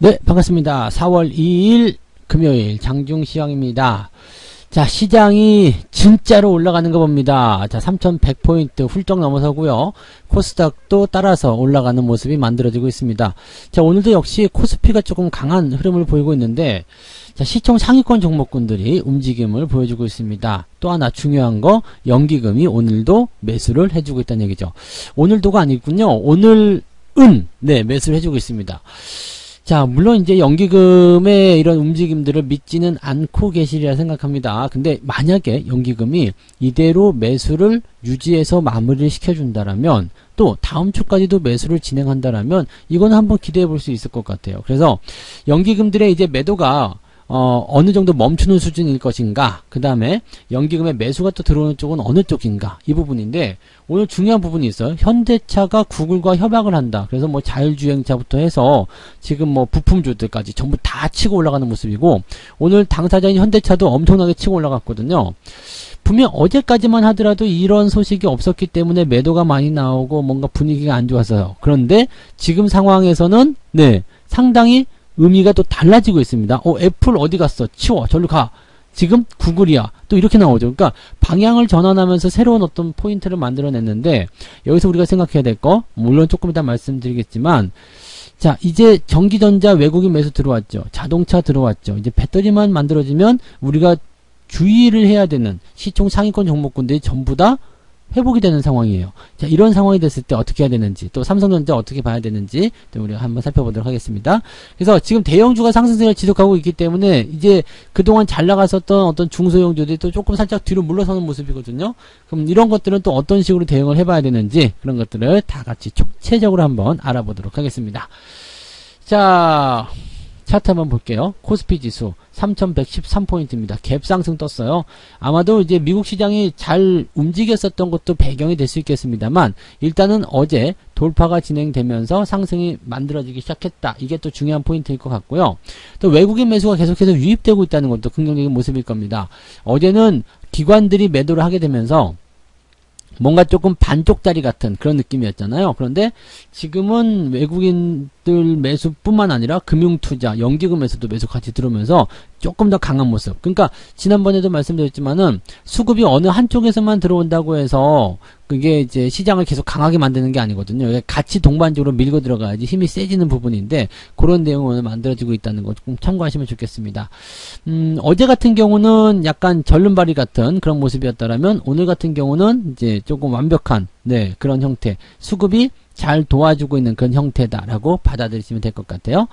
네, 반갑습니다. 4월 2일 금요일 장중시황입니다. 자, 시장이 진짜로 올라가는 거 봅니다. 자, 3100포인트 훌쩍 넘어서고요. 코스닥도 따라서 올라가는 모습이 만들어지고 있습니다. 자, 오늘도 역시 코스피가 조금 강한 흐름을 보이고 있는데, 자, 시총 상위권 종목군들이 움직임을 보여주고 있습니다. 또 하나 중요한 거, 연기금이 오늘도 매수를 해주고 있다는 얘기죠. 오늘도가 아니군요. 오늘은, 네, 매수를 해주고 있습니다. 자, 물론 이제 연기금의 이런 움직임들을 믿지는 않고 계시리라 생각합니다. 근데 만약에 연기금이 이대로 매수를 유지해서 마무리를 시켜준다라면, 또 다음 주까지도 매수를 진행한다라면 이거는 한번 기대해 볼 수 있을 것 같아요. 그래서 연기금들의 이제 매도가 어느 정도 멈추는 수준일 것인가, 그 다음에 연기금의 매수가 또 들어오는 쪽은 어느 쪽인가, 이 부분인데, 오늘 중요한 부분이 있어요. 현대차가 구글과 협약을 한다. 그래서 뭐 자율주행차부터 해서 지금 뭐 부품주들까지 전부 다 치고 올라가는 모습이고, 오늘 당사자인 현대차도 엄청나게 치고 올라갔거든요. 분명 어제까지만 하더라도 이런 소식이 없었기 때문에 매도가 많이 나오고 뭔가 분위기가 안 좋았어요. 그런데 지금 상황에서는 네, 상당히 의미가 또 달라지고 있습니다. 애플 어디 갔어? 치워. 절로 가. 지금 구글이야. 또 이렇게 나오죠. 그러니까 방향을 전환하면서 새로운 어떤 포인트를 만들어냈는데, 여기서 우리가 생각해야 될 거, 물론 조금 이따 말씀드리겠지만, 자, 이제 전기전자 외국인 매수 들어왔죠. 자동차 들어왔죠. 이제 배터리만 만들어지면 우리가 주의를 해야 되는 시총 상위권 종목군들이 전부 다 회복이 되는 상황이에요. 자, 이런 상황이 됐을 때 어떻게 해야 되는지, 또 삼성전자 어떻게 봐야 되는지 또 우리가 한번 살펴보도록 하겠습니다. 그래서 지금 대형주가 상승세를 지속하고 있기 때문에 이제 그동안 잘 나갔었던 어떤 중소형주들이 또 조금 살짝 뒤로 물러서는 모습이거든요. 그럼 이런 것들은 또 어떤 식으로 대응을 해봐야 되는지, 그런 것들을 다 같이 총체적으로 한번 알아보도록 하겠습니다. 자, 차트 한번 볼게요. 코스피 지수 3113포인트입니다. 갭 상승 떴어요. 아마도 이제 미국 시장이 잘 움직였었던 것도 배경이 될 수 있겠습니다만, 일단은 어제 돌파가 진행되면서 상승이 만들어지기 시작했다. 이게 또 중요한 포인트일 것 같고요. 또 외국인 매수가 계속해서 유입되고 있다는 것도 긍정적인 모습일 겁니다. 어제는 기관들이 매도를 하게 되면서 뭔가 조금 반쪽짜리 같은 그런 느낌이었잖아요. 그런데 지금은 외국인들 매수뿐만 아니라 금융투자, 연기금에서도 매수 같이 들어오면서 조금 더 강한 모습. 그러니까 지난번에도 말씀드렸지만은 수급이 어느 한쪽에서만 들어온다고 해서 그게 이제 시장을 계속 강하게 만드는 게 아니거든요. 같이 동반적으로 밀고 들어가야지 힘이 세지는 부분인데, 그런 내용을 오늘 만들어지고 있다는 거 좀 참고하시면 좋겠습니다. 어제 같은 경우는 약간 절름발이 같은 그런 모습이었다라면, 오늘 같은 경우는 이제 조금 완벽한 네, 그런 형태, 수급이 잘 도와주고 있는 그런 형태다라고 받아들이시면 될 것 같아요.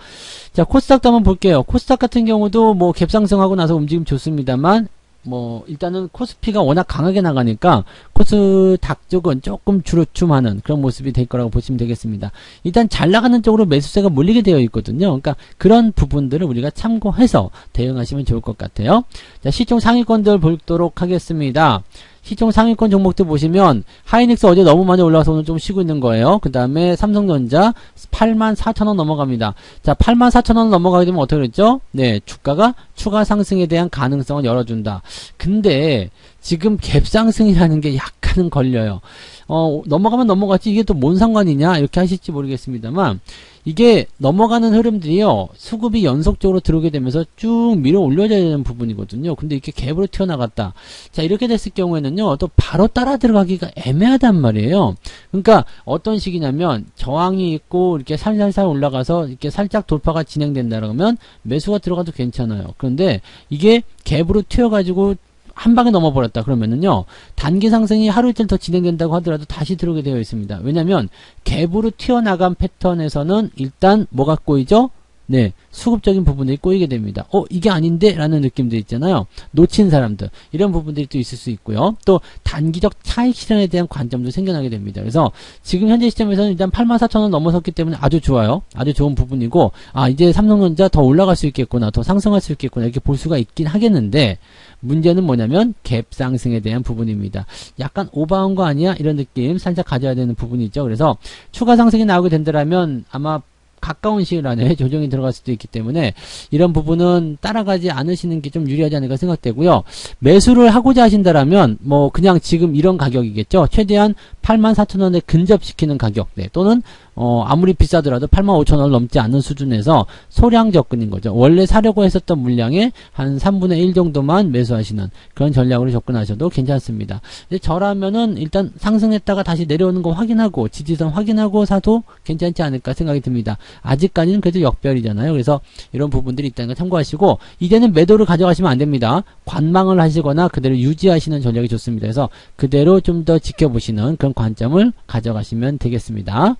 자, 코스닥도 한번 볼게요. 코스닥 같은 경우도 뭐 갭상승하고 나서 움직임 좋습니다만, 뭐 일단은 코스피가 워낙 강하게 나가니까 코스닥 쪽은 조금 주춤하는 그런 모습이 될 거라고 보시면 되겠습니다. 일단 잘 나가는 쪽으로 매수세가 몰리게 되어 있거든요. 그러니까 그런 부분들을 우리가 참고해서 대응하시면 좋을 것 같아요. 자, 시총 상위권들 보도록 하겠습니다. 시총 상위권 종목들 보시면 하이닉스 어제 너무 많이 올라와서 오늘 좀 쉬고 있는 거예요. 그 다음에 삼성전자 84,000원 넘어갑니다. 자, 84,000원 넘어가게 되면 어떻게 됐죠? 네, 주가가 추가 상승에 대한 가능성을 열어준다. 근데 지금 갭 상승이라는 게 약간은 걸려요. 넘어가면 넘어갔지 이게 또 뭔 상관이냐 이렇게 하실지 모르겠습니다만, 이게 넘어가는 흐름들이요, 수급이 연속적으로 들어오게 되면서 쭉 밀어 올려져야 되는 부분이거든요. 근데 이렇게 갭으로 튀어나갔다. 자, 이렇게 됐을 경우에는요, 또 바로 따라 들어가기가 애매하단 말이에요. 그러니까 어떤 식이냐면, 저항이 있고 이렇게 살살살 올라가서 이렇게 살짝 돌파가 진행된다 그러면 매수가 들어가도 괜찮아요. 그런데 이게 갭으로 튀어가지고 한 방에 넘어버렸다 그러면은요, 단기 상승이 하루 이틀 더 진행된다고 하더라도 다시 들어오게 되어 있습니다. 왜냐면 갭으로 튀어나간 패턴에서는 일단 뭐가 꼬이죠? 네, 수급적인 부분들이 꼬이게 됩니다. 이게 아닌데? 라는 느낌도 있잖아요. 놓친 사람들, 이런 부분들이 또 있을 수 있고요. 또 단기적 차익 실현에 대한 관점도 생겨나게 됩니다. 그래서 지금 현재 시점에서는 일단 84,000원 넘어섰기 때문에 아주 좋아요. 아주 좋은 부분이고, 이제 삼성전자 더 올라갈 수 있겠구나, 더 상승할 수 있겠구나, 이렇게 볼 수가 있긴 하겠는데, 문제는 뭐냐면 갭 상승에 대한 부분입니다. 약간 오버한 거 아니야? 이런 느낌 살짝 가져야 되는 부분이죠. 그래서 추가 상승이 나오게 된다면 아마 가까운 시일 안에 조정이 들어갈 수도 있기 때문에 이런 부분은 따라가지 않으시는 게 좀 유리하지 않을까 생각되고요. 매수를 하고자 하신다라면 뭐 그냥 지금 이런 가격이겠죠. 최대한 84,000원에 근접시키는 가격, 네, 또는 아무리 비싸더라도 85,000원을 넘지 않는 수준에서 소량 접근인 거죠. 원래 사려고 했었던 물량의 한 3분의 1 정도만 매수하시는 그런 전략으로 접근하셔도 괜찮습니다. 이제 저라면은 일단 상승했다가 다시 내려오는 거 확인하고 지지선 확인하고 사도 괜찮지 않을까 생각이 듭니다. 아직까지는 그래도 역별이잖아요. 그래서 이런 부분들이 있다는 거 참고하시고, 이제는 매도를 가져가시면 안 됩니다. 관망을 하시거나 그대로 유지하시는 전략이 좋습니다. 그래서 그대로 좀 더 지켜보시는 그런 관점을 가져가시면 되겠습니다.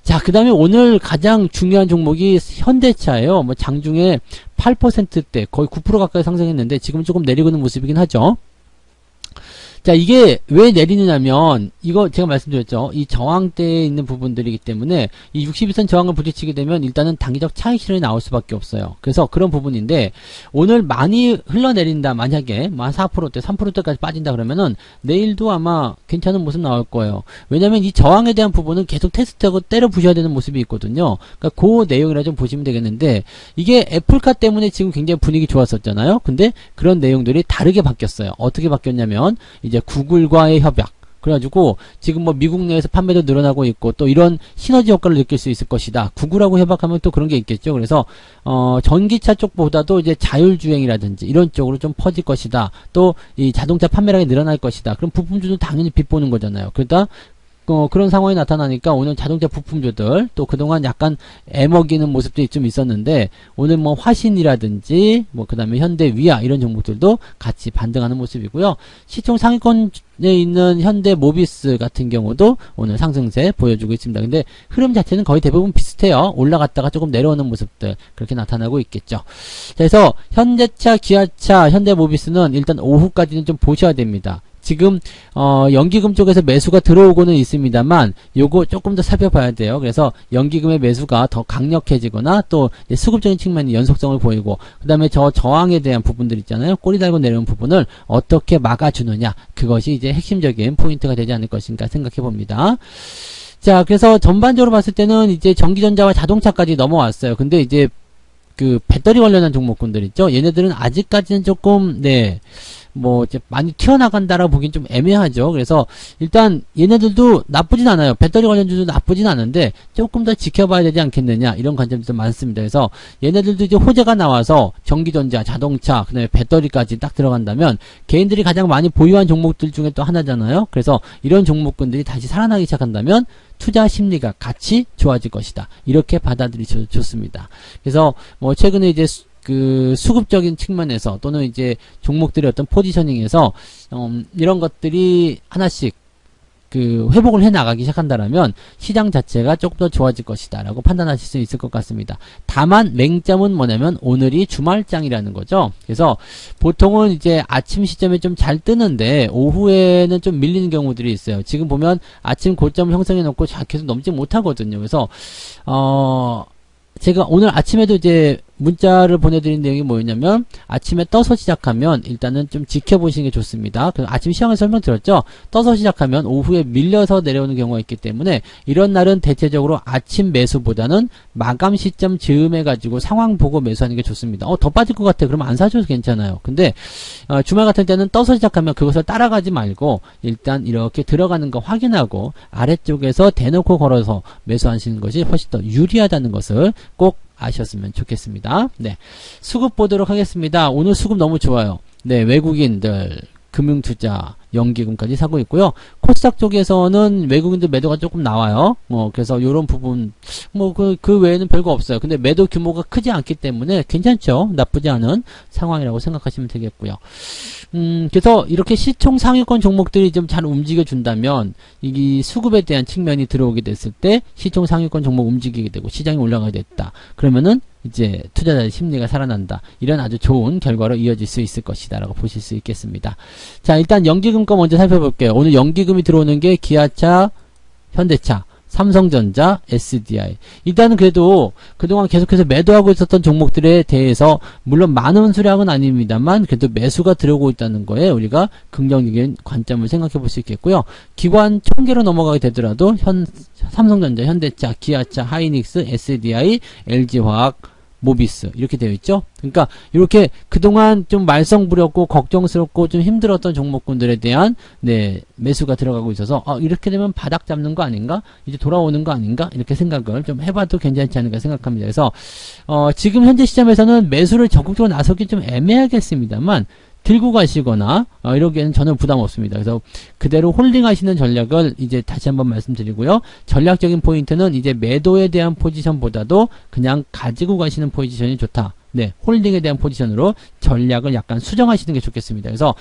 자, 그 다음에 오늘 가장 중요한 종목이 현대차예요. 뭐 장중에 8%대 거의 9% 가까이 상승했는데 지금 조금 내리고 있는 모습이긴 하죠. 자, 이게 왜 내리느냐면, 이거 제가 말씀드렸죠. 이 저항대에 있는 부분들이기 때문에, 이 62선 저항을 부딪히게 되면 일단은 단기적 차익 실현이 나올 수밖에 없어요. 그래서 그런 부분인데, 오늘 많이 흘러내린다, 만약에, 뭐 한 4%대, 3%대까지 빠진다 그러면은, 내일도 아마 괜찮은 모습 나올 거예요. 왜냐면 이 저항에 대한 부분은 계속 테스트하고 때려 부셔야 되는 모습이 있거든요. 그러니까 그 내용이라 좀 보시면 되겠는데, 이게 애플카 때문에 지금 굉장히 분위기 좋았었잖아요. 근데 그런 내용들이 다르게 바뀌었어요. 어떻게 바뀌었냐면, 이제 구글과의 협약. 그래가지고 지금 뭐 미국 내에서 판매도 늘어나고 있고 또 이런 시너지 효과를 느낄 수 있을 것이다. 구글하고 협약하면 또 그런 게 있겠죠. 그래서 전기차 쪽보다도 이제 자율주행이라든지 이런 쪽으로 좀 퍼질 것이다. 또 이 자동차 판매량이 늘어날 것이다. 그럼 부품주도 당연히 빗보는 거잖아요. 그러다 그런 상황이 나타나니까 오늘 자동차 부품주들 또 그동안 약간 애먹이는 모습들이 좀 있었는데 오늘 뭐 화신이라든지 뭐 그 다음에 현대 위아 이런 종목들도 같이 반등하는 모습이고요. 시총 상위권에 있는 현대 모비스 같은 경우도 오늘 상승세 보여주고 있습니다. 근데 흐름 자체는 거의 대부분 비슷해요. 올라갔다가 조금 내려오는 모습들 그렇게 나타나고 있겠죠. 자, 그래서 현대차, 기아차, 현대 모비스는 일단 오후까지는 좀 보셔야 됩니다. 지금 연기금 쪽에서 매수가 들어오고는 있습니다만 요거 조금 더 살펴봐야 돼요. 그래서 연기금의 매수가 더 강력해지거나 또 수급적인 측면이 연속성을 보이고 그 다음에 저항에 대한 부분들 있잖아요. 꼬리 달고 내려온 부분을 어떻게 막아주느냐, 그것이 이제 핵심적인 포인트가 되지 않을 것인가 생각해 봅니다. 자, 그래서 전반적으로 봤을 때는 이제 전기전자와 자동차까지 넘어왔어요. 근데 이제 그 배터리 관련한 종목군들 있죠. 얘네들은 아직까지는 조금 뭐 이제 많이 튀어나간다라고 보긴 좀 애매하죠. 그래서 일단 얘네들도 나쁘진 않아요. 배터리 관련주도 나쁘진 않은데 조금 더 지켜봐야 되지 않겠느냐, 이런 관점도 많습니다. 그래서 얘네들도 이제 호재가 나와서 전기전자, 자동차, 그다음에 배터리까지 딱 들어간다면 개인들이 가장 많이 보유한 종목들 중에 또 하나잖아요. 그래서 이런 종목군들이 다시 살아나기 시작한다면 투자 심리가 같이 좋아질 것이다. 이렇게 받아들이셔도 좋습니다. 그래서 뭐 최근에 이제 그 수급적인 측면에서 또는 이제 종목들의 어떤 포지셔닝에서 이런 것들이 하나씩 그 회복을 해 나가기 시작한다라면 시장 자체가 조금 더 좋아질 것이다 라고 판단하실 수 있을 것 같습니다. 다만 맹점은 뭐냐면 오늘이 주말장이라는 거죠. 그래서 보통은 이제 아침 시점에 좀 잘 뜨는데 오후에는 좀 밀리는 경우들이 있어요. 지금 보면 아침 고점을 형성해 놓고 계속 넘지 못하거든요. 그래서 제가 오늘 아침에도 이제 문자를 보내드린 내용이 뭐였냐면, 아침에 떠서 시작하면 일단은 좀 지켜보시는 게 좋습니다. 그 아침 시황에 설명드렸죠. 떠서 시작하면 오후에 밀려서 내려오는 경우가 있기 때문에 이런 날은 대체적으로 아침 매수보다는 마감 시점 즈음해 가지고 상황 보고 매수하는 게 좋습니다. 더 빠질 것 같아. 그러면 안 사줘도 괜찮아요. 근데 주말 같은 때는 떠서 시작하면 그것을 따라가지 말고 일단 이렇게 들어가는 거 확인하고 아래쪽에서 대놓고 걸어서 매수하시는 것이 훨씬 더 유리하다는 것을 꼭 아셨으면 좋겠습니다. 네, 수급 보도록 하겠습니다. 오늘 수급 너무 좋아요. 네, 외국인들, 금융투자, 연기금까지 사고 있고요. 코스닥 쪽에서는 외국인들 매도가 조금 나와요. 그래서 요런 부분, 그 외에는 별거 없어요. 근데 매도 규모가 크지 않기 때문에 괜찮죠. 나쁘지 않은 상황이라고 생각하시면 되겠고요. 그래서 이렇게 시총 상위권 종목들이 좀 잘 움직여준다면, 이 수급에 대한 측면이 들어오게 됐을 때, 시총 상위권 종목 움직이게 되고, 시장이 올라가게 됐다. 그러면은, 이제 투자자의 심리가 살아난다. 이런 아주 좋은 결과로 이어질 수 있을 것이다 라고 보실 수 있겠습니다. 자, 일단 연기금 거 먼저 살펴볼게요. 오늘 연기금이 들어오는 게 기아차, 현대차, 삼성전자, SDI. 일단은 그래도 그동안 계속해서 매도하고 있었던 종목들에 대해서 물론 많은 수량은 아닙니다만 그래도 매수가 들어오고 있다는 거에 우리가 긍정적인 관점을 생각해 볼 수 있겠고요. 기관 총계로 넘어가게 되더라도 삼성전자, 현대차, 기아차, 하이닉스, SDI, LG화학, 모비스 이렇게 되어 있죠. 그러니까 이렇게 그동안 좀 말썽 부렸고 걱정스럽고 좀 힘들었던 종목군들에 대한 매수가 들어가고 있어서 이렇게 되면 바닥 잡는 거 아닌가? 이제 돌아오는 거 아닌가? 이렇게 생각을 좀 해봐도 괜찮지 않을까 생각합니다. 그래서 지금 현재 시점에서는 매수를 적극적으로 나서기 좀 애매하겠습니다만 들고 가시거나 이러기에는 전혀 부담 없습니다. 그래서 그대로 홀딩 하시는 전략을 이제 다시 한번 말씀드리고요. 전략적인 포인트는 이제 매도에 대한 포지션보다도 그냥 가지고 가시는 포지션이 좋다. 홀딩에 대한 포지션으로 전략을 약간 수정하시는 게 좋겠습니다. 그래서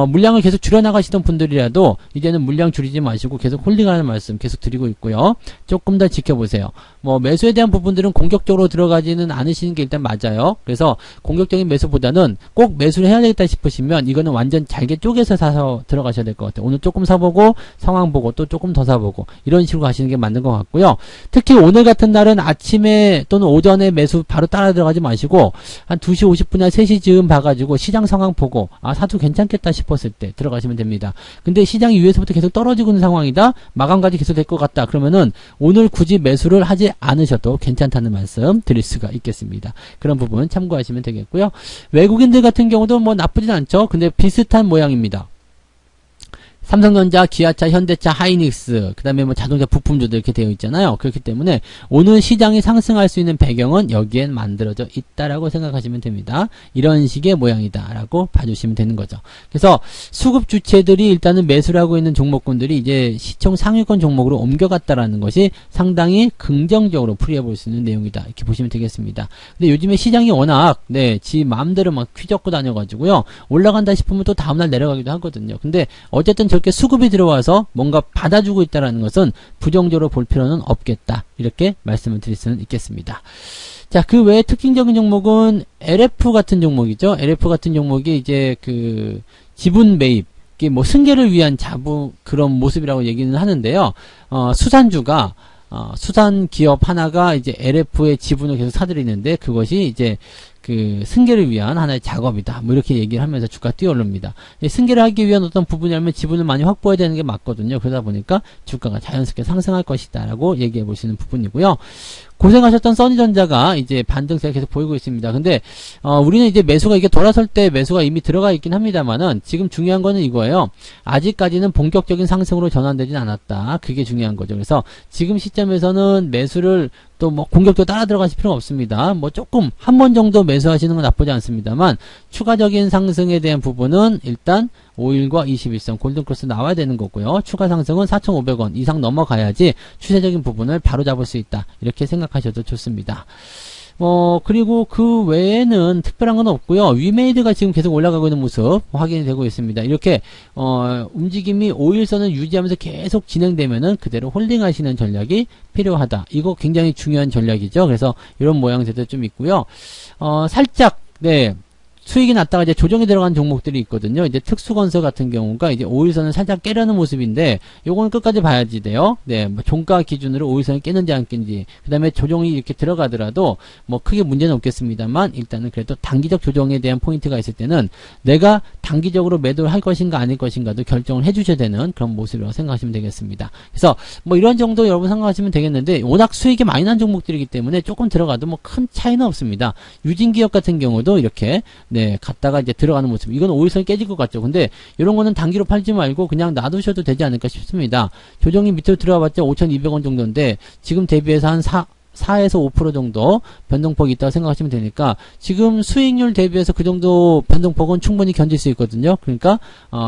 물량을 계속 줄여나가시던 분들이라도 이제는 물량 줄이지 마시고 계속 홀딩하는 말씀 계속 드리고 있고요. 조금 더 지켜보세요. 매수에 대한 부분들은 공격적으로 들어가지는 않으시는 게 일단 맞아요. 그래서 공격적인 매수보다는 꼭 매수를 해야 되겠다 싶으시면 이거는 완전 잘게 쪼개서 사서 들어가셔야 될 것 같아요. 오늘 조금 사보고 상황 보고 또 조금 더 사보고 이런 식으로 가시는 게 맞는 것 같고요. 특히 오늘 같은 날은 아침에 또는 오전에 매수 바로 따라 들어가지 마시고 한 2시 50분이나 3시 즈음 봐가지고 시장 상황 보고 사도 괜찮겠다 싶었을 때 들어가시면 됩니다. 근데 시장이 위에서부터 계속 떨어지고 있는 상황이다. 마감까지 계속 될 것 같다. 그러면은 오늘 굳이 매수를 하지 않으셔도 괜찮다는 말씀 드릴 수가 있겠습니다. 그런 부분 참고하시면 되겠고요. 외국인들 같은 경우도 나쁘진 않죠. 근데 비슷한 모양입니다. 삼성전자, 기아차, 현대차, 하이닉스, 그 다음에 자동차 부품주도 이렇게 되어 있잖아요. 그렇기 때문에 오늘 시장이 상승할 수 있는 배경은 여기엔 만들어져 있다라고 생각하시면 됩니다. 이런 식의 모양이다라고 봐주시면 되는 거죠. 그래서 수급 주체들이 일단은 매수를 하고 있는 종목군들이 이제 시총 상위권 종목으로 옮겨갔다라는 것이 상당히 긍정적으로 풀이해 볼 수 있는 내용이다. 이렇게 보시면 되겠습니다. 근데 요즘에 시장이 워낙 지 마음대로 막 휘젓고 다녀가지고요. 올라간다 싶으면 또 다음날 내려가기도 하거든요. 근데 어쨌든 저렇게 수급이 들어와서 뭔가 받아주고 있다는 것은 부정적으로 볼 필요는 없겠다. 이렇게 말씀을 드릴 수는 있겠습니다. 자, 그 외에 특징적인 종목은 LF 같은 종목이죠. LF 같은 종목이 이제 그 지분 매입, 승계를 위한 그런 모습이라고 얘기는 하는데요. 수산주가 수산 기업 하나가 이제 LF의 지분을 계속 사들이는데 그것이 이제 그 승계를 위한 하나의 작업이다. 이렇게 얘기를 하면서 주가 뛰어오릅니다. 승계를 하기 위한 어떤 부분이라면 지분을 많이 확보해야 되는 게 맞거든요. 그러다 보니까 주가가 자연스럽게 상승할 것이다. 라고 얘기해 보시는 부분이고요. 고생하셨던 써니전자가 이제 반등세가 계속 보이고 있습니다. 근데 우리는 이제 매수가 이게 돌아설 때 매수가 이미 들어가 있긴 합니다만은 지금 중요한 거는 이거예요. 아직까지는 본격적인 상승으로 전환되진 않았다. 그게 중요한 거죠. 그래서 지금 시점에서는 매수를 또 공격적으로 따라 들어가실 필요는 없습니다. 조금 한 번 정도 매수하시는 건 나쁘지 않습니다만 추가적인 상승에 대한 부분은 일단 5일과 21선 골든크로스 나와야 되는 거고요. 추가 상승은 4,500원 이상 넘어가야지 추세적인 부분을 바로 잡을 수 있다. 이렇게 생각하셔도 좋습니다. 그리고 그 외에는 특별한 건 없고요. 위메이드가 지금 계속 올라가고 있는 모습 확인이 되고 있습니다. 이렇게 움직임이 5일선을 유지하면서 계속 진행되면은 그대로 홀딩하시는 전략이 필요하다. 이거 굉장히 중요한 전략이죠. 그래서 이런 모양새도 좀 있고요. 살짝 수익이 났다가 이제 조정이 들어간 종목들이 있거든요. 이제 특수건설 같은 경우가 이제 5일선을 살짝 깨려는 모습인데 요거는 끝까지 봐야지 돼요. 종가 기준으로 5일선을 깨는지 안 깨는지 그 다음에 조정이 이렇게 들어가더라도 크게 문제는 없겠습니다만 일단은 그래도 단기적 조정에 대한 포인트가 있을 때는 내가 단기적으로 매도를 할 것인가 아닐 것인가도 결정을 해주셔야 되는 그런 모습이라고 생각하시면 되겠습니다. 그래서 이런 정도 여러분 생각하시면 되겠는데 워낙 수익이 많이 난 종목들이기 때문에 조금 들어가도 큰 차이는 없습니다. 유진기업 같은 경우도 이렇게 갔다가 이제 들어가는 모습. 이건 5일선이 깨질 것 같죠. 근데 이런 거는 단기로 팔지 말고 그냥 놔두셔도 되지 않을까 싶습니다. 조정이 밑으로 들어가봤자 5,200원 정도인데 지금 대비해서 한 4에서 5% 정도 변동폭이 있다고 생각하시면 되니까 지금 수익률 대비해서 그 정도 변동폭은 충분히 견딜 수 있거든요. 그러니까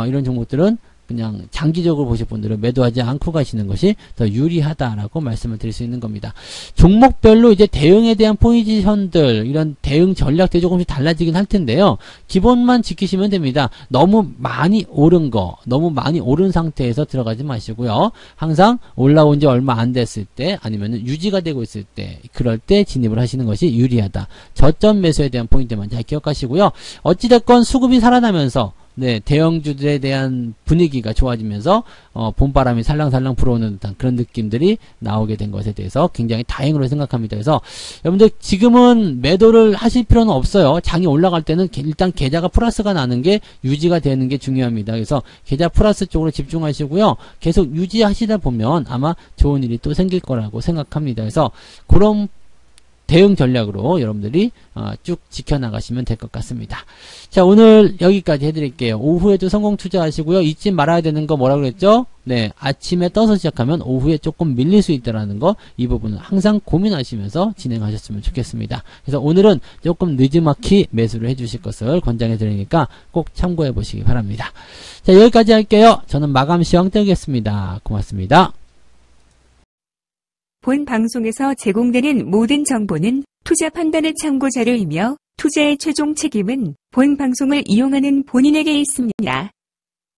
이런 종목들은 그냥 장기적으로 보실 분들은 매도하지 않고 가시는 것이 더 유리하다라고 말씀을 드릴 수 있는 겁니다. 종목별로 이제 대응에 대한 포지션들, 이런 대응 전략들이 조금씩 달라지긴 할 텐데요. 기본만 지키시면 됩니다. 너무 많이 오른 너무 많이 오른 상태에서 들어가지 마시고요. 항상 올라온 지 얼마 안 됐을 때, 아니면 유지가 되고 있을 때, 그럴 때 진입을 하시는 것이 유리하다. 저점 매수에 대한 포인트만 잘 기억하시고요. 어찌됐건 수급이 살아나면서 네, 대형주들에 대한 분위기가 좋아지면서 봄바람이 살랑살랑 불어오는 듯한 그런 느낌들이 나오게 된 것에 대해서 굉장히 다행으로 생각합니다. 그래서 여러분들 지금은 매도를 하실 필요는 없어요. 장이 올라갈 때는 일단 계좌가 플러스가 나는 게 유지가 되는 게 중요합니다. 그래서 계좌 플러스 쪽으로 집중하시고요. 계속 유지하시다 보면 아마 좋은 일이 또 생길 거라고 생각합니다. 그래서 그런 대응 전략으로 여러분들이 쭉 지켜나가시면 될 것 같습니다. 자, 오늘 여기까지 해드릴게요. 오후에도 성공 투자하시고요. 잊지 말아야 되는 거 뭐라고 그랬죠? 네, 아침에 떠서 시작하면 오후에 조금 밀릴 수 있다는 거, 이 부분은 항상 고민하시면서 진행하셨으면 좋겠습니다. 그래서 오늘은 조금 늦지막히 매수를 해주실 것을 권장해 드리니까 꼭 참고해 보시기 바랍니다. 자, 여기까지 할게요. 저는 마감 시황 떼겠습니다. 고맙습니다. 본 방송에서 제공되는 모든 정보는 투자 판단의 참고 자료이며 투자의 최종 책임은 본 방송을 이용하는 본인에게 있습니다.